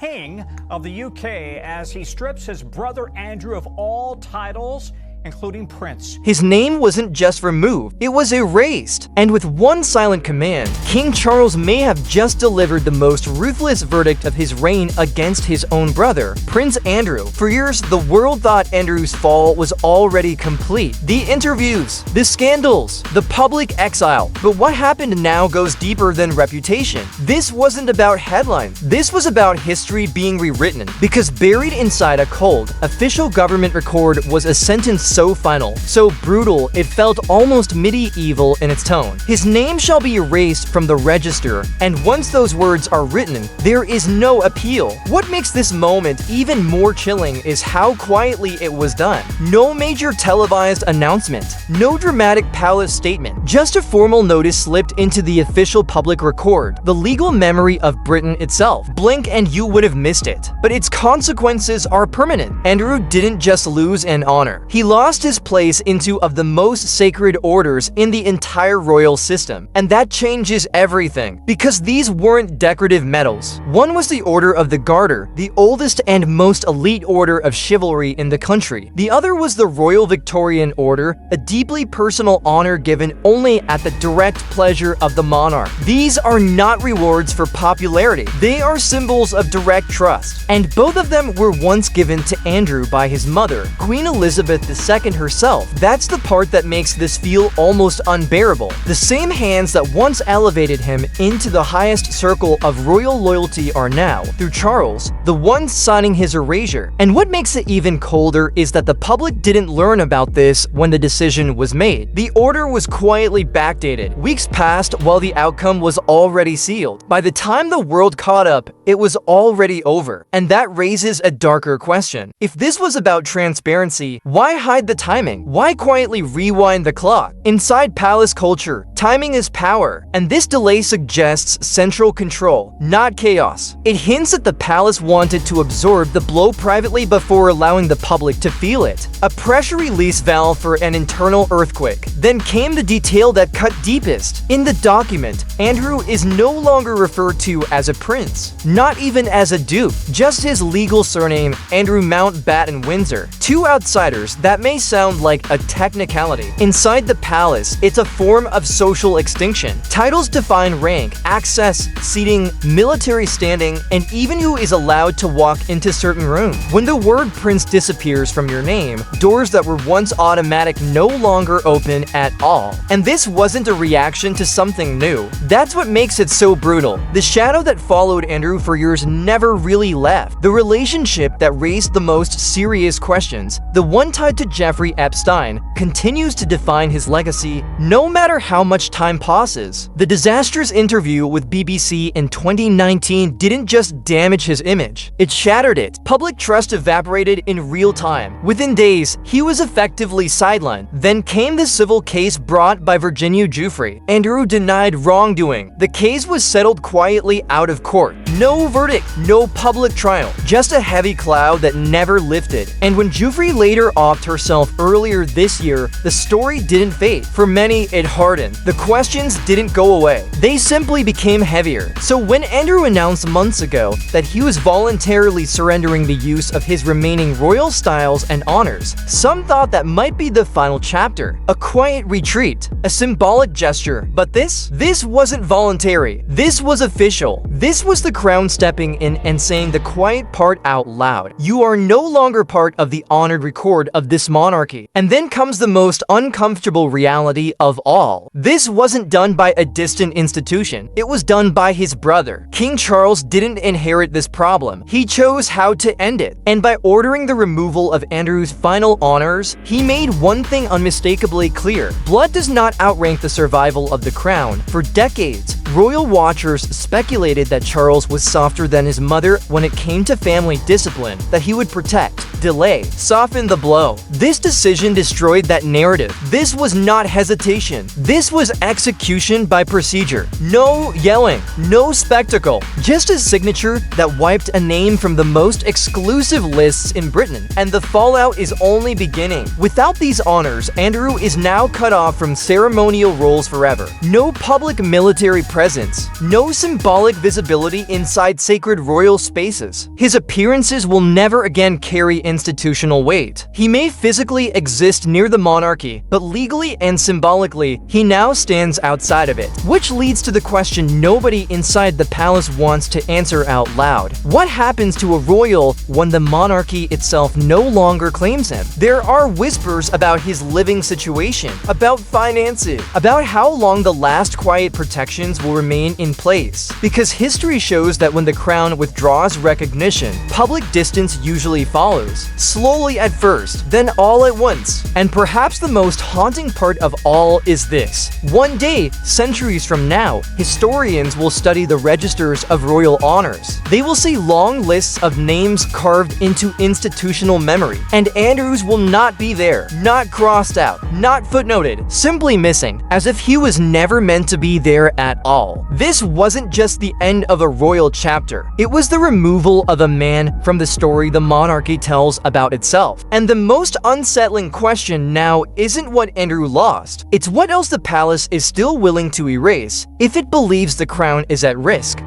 King of the UK as he strips his brother Andrew of all titles, including Prince. His name wasn't just removed, it was erased. And with one silent command, King Charles may have just delivered the most ruthless verdict of his reign against his own brother, Prince Andrew. For years, the world thought Andrew's fall was already complete. The interviews, the scandals, the public exile. But what happened now goes deeper than reputation. This wasn't about headlines. This was about history being rewritten. Because buried inside a cold, official government record was a sentence so final, so brutal, it felt almost medieval in its tone. His name shall be erased from the register, and once those words are written, there is no appeal. What makes this moment even more chilling is how quietly it was done. No major televised announcement, no dramatic palace statement, just a formal notice slipped into the official public record, the legal memory of Britain itself. Blink and you would have missed it. But its consequences are permanent. Andrew didn't just lose an honor. He lost his place into of the most sacred orders in the entire royal system. And that changes everything, because these weren't decorative medals. One was the Order of the Garter, the oldest and most elite order of chivalry in the country. The other was the Royal Victorian Order, a deeply personal honor given only at the direct pleasure of the monarch. These are not rewards for popularity. They are symbols of direct trust. And both of them were once given to Andrew by his mother, Queen Elizabeth II herself. That's the part that makes this feel almost unbearable. The same hands that once elevated him into the highest circle of royal loyalty are now, through Charles, the ones signing his erasure. And what makes it even colder is that the public didn't learn about this when the decision was made. The order was quietly backdated. Weeks passed while the outcome was already sealed. By the time the world caught up, it was already over. And that raises a darker question. If this was about transparency, why hide the timing? Why quietly rewind the clock? Inside palace culture, timing is power, and this delay suggests central control, not chaos. It hints that the palace wanted to absorb the blow privately before allowing the public to feel it. A pressure release valve for an internal earthquake. Then came the detail that cut deepest. In the document, Andrew is no longer referred to as a prince, not even as a duke, just his legal surname, Andrew Mountbatten Windsor. Two outsiders that may sound like a technicality. Inside the palace, it's a form of social extinction. Titles define rank, access, seating, military standing, and even who is allowed to walk into certain rooms. When the word prince disappears from your name, doors that were once automatic no longer open at all. And this wasn't a reaction to something new. That's what makes it so brutal. The shadow that followed Andrew for years never really left. The relationship that raised the most serious questions, the one tied to Jeffrey Epstein, continues to define his legacy no matter how much time passes. The disastrous interview with BBC in 2019 didn't just damage his image, it shattered it. Public trust evaporated in real time. Within days, he was effectively sidelined. Then came the civil case brought by Virginia Giuffre. Andrew denied wrongdoing. The case was settled quietly out of court. No verdict, no public trial, just a heavy cloud that never lifted. And when Giuffre later offed herself earlier this year, the story didn't fade. For many, it hardened. The questions didn't go away. They simply became heavier. So when Andrew announced months ago that he was voluntarily surrendering the use of his remaining royal styles and honors, some thought that might be the final chapter, a quiet retreat, a symbolic gesture. But this wasn't voluntary. This was official. This was the crown stepping in and saying the quiet part out loud. You are no longer part of the honored record of this monarchy. And then comes the most uncomfortable reality of all. This wasn't done by a distant institution. It was done by his brother. King Charles didn't inherit this problem. He chose how to end it. And by ordering the removal of Andrew's final honors, he made one thing unmistakably clear. Blood does not outrank the survival of the crown. For decades, royal watchers speculated that Charles was softer than his mother when it came to family discipline, that he would protect, delay softened the blow. This decision destroyed that narrative. This was not hesitation. This was execution by procedure. No yelling, no spectacle, just a signature that wiped a name from the most exclusive lists in Britain, and the fallout is only beginning. Without these honors, Andrew is now cut off from ceremonial roles forever. No public military presence, no symbolic visibility inside sacred royal spaces. His appearances will never again carry institutional weight. He may physically exist near the monarchy, but legally and symbolically, he now stands outside of it. Which leads to the question nobody inside the palace wants to answer out loud. What happens to a royal when the monarchy itself no longer claims him? There are whispers about his living situation, about finances, about how long the last quiet protections will remain in place. Because history shows that when the crown withdraws recognition, public distance usually follows. Slowly at first, then all at once. And perhaps the most haunting part of all is this. One day, centuries from now, historians will study the registers of royal honors. They will see long lists of names carved into institutional memory, and Andrews will not be there, not crossed out, not footnoted, simply missing, as if he was never meant to be there at all. This wasn't just the end of a royal chapter, it was the removal of a man from the story the monarchy tells about itself. And the most unsettling question now isn't what Andrew lost, it's what else the palace is still willing to erase if it believes the crown is at risk.